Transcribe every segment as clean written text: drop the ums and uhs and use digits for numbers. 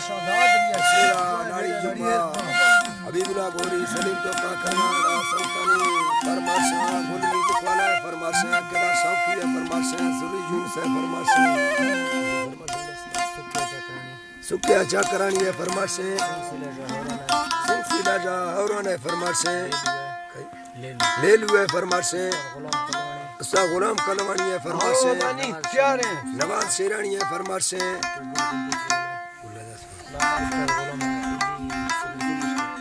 नाड़ी जुम्मा हबीबुल्लाह गोरी सलीम तो काकना संतानी फरमाशा गुलरी दुखवाला फरमाशा केला शौकी है फरमाशा सुरी जून से फरमाशा सुक्या चाकरानी है फरमाशे सिलसिला जा औरन है फरमाशे ले लुए फरमाशे उस्ताद गुलाम कलवानी है फरमाशे नवाज शेरानी है फरमाशे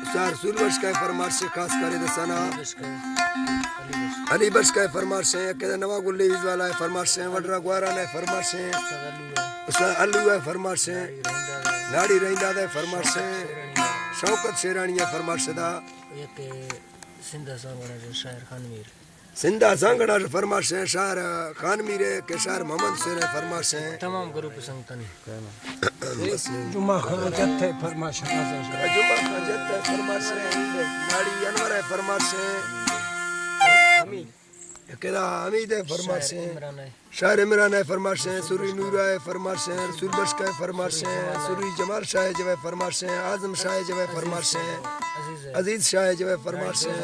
उस्ताद रसूल बख्श का फरमाशे खास करे दसाना अली बख्श का फरमाशे के नवा गुल्ली वाला है फरमाशे वडरा ग्वारा ने फरमाशे उस्ताद अल्लू है फरमाशे नाड़ी रहिंदा दे फरमाशे शौकत शेरानी है फरमाशे दा एक सिंधा सांगड़ा जो शायर खानवीर सिंधा सांगड़ा जो फरमाशे शायर खानवीर के शायर मोहम्मद शेर है फरमाशे तमाम ग्रुप संगतनी जुम्मा खरजत है फरमाशे जुम्मा खरजत है फरमाशे नाड़ी अनवर है फरमाशे अमीद केदा अमीद है फरमाशे शायर इमरान है फरमाशे सुरी नूरा है फरमाशे रसूल बख्श का फरमाशे सुरी जमाल शाह जो है फरमाशे आजम शाह जो है फरमाशे अजीज शाह जो है फरमाशे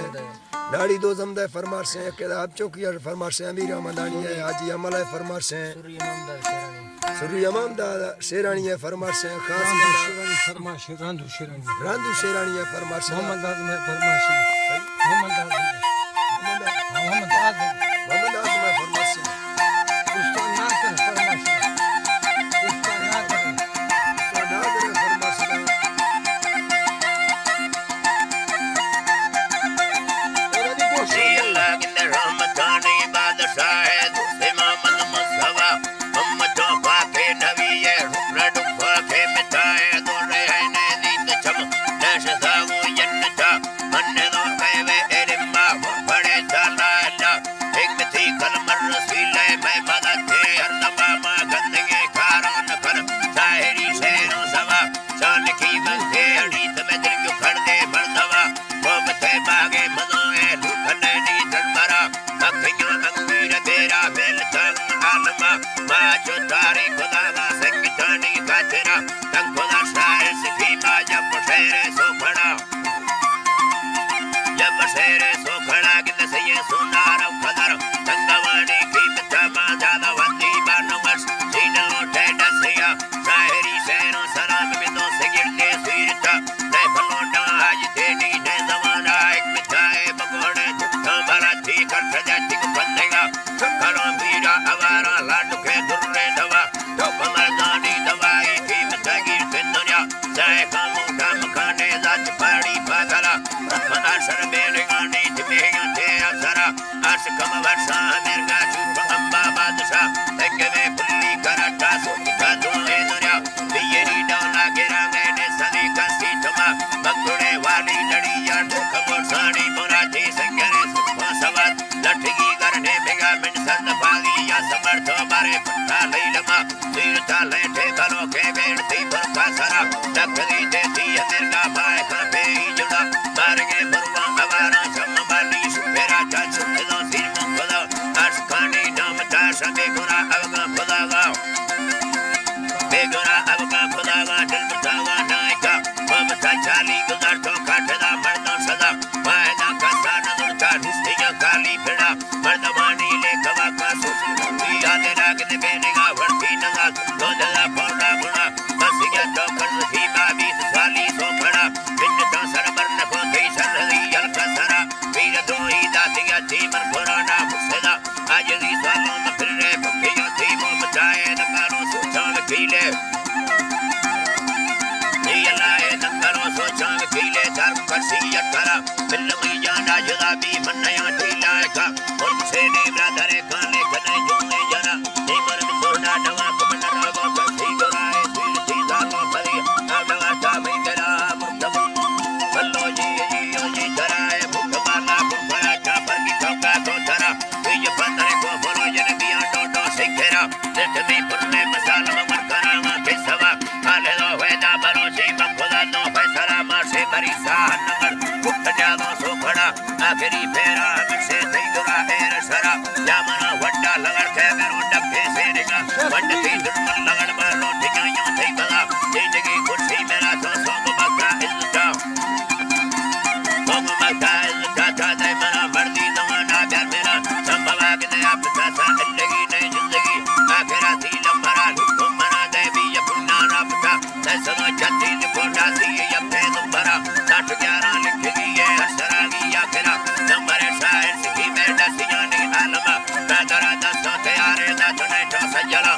नाड़ी दो जमदा है फरमाशे केदा अब चौकी फरमाशे अमीर अहमदानी है हाजी अमल है फरमाशे सुरी इमामदा शेरानी है फरमाशे खास फरमाशे रांधू शेरानी है फरमाशे मोहम्मद आजम है फरमाशे मोहम्मद आजम है फरमाशे उसका नाकर फरमाशे उसका नाकर फरमाशे आखिरी फेरा से थई दुरा हेर सरा जामना वड्डा लगड़ के मेरो डब्बे से निका वड्ड थी दुर्मन लगड़ मारो ठिकाइयों थई बगा जिंदगी खुशी में सजला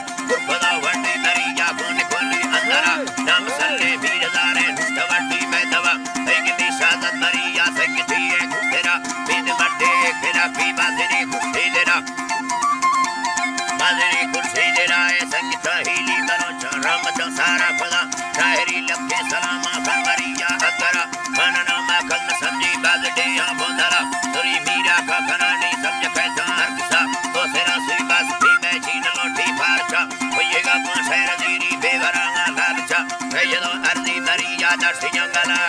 खुदा वंडी दरिया कोन कोली अंदरा नाम सल्ले बीर दारे दवटी में दवा एक दिशा दरिया सकती है तेरा बिन बड़े तेरा की बादरी खुशी तेरा बादरी खुशी तेरा है संगीत हीली करो राम सारा खुदा शायरी लखे सलामा फरमरिया अकरा मनना मखल समझी बादडे बोधरा तुरी मीरा का खनानी समझ पैसा हर किसा तो तेरा सी बस भी मैं छीन लोटी फारचा होएगा को शहर दीरी बेवरांगा लालचा ये तो अर्दी दरिया दर्श जंगला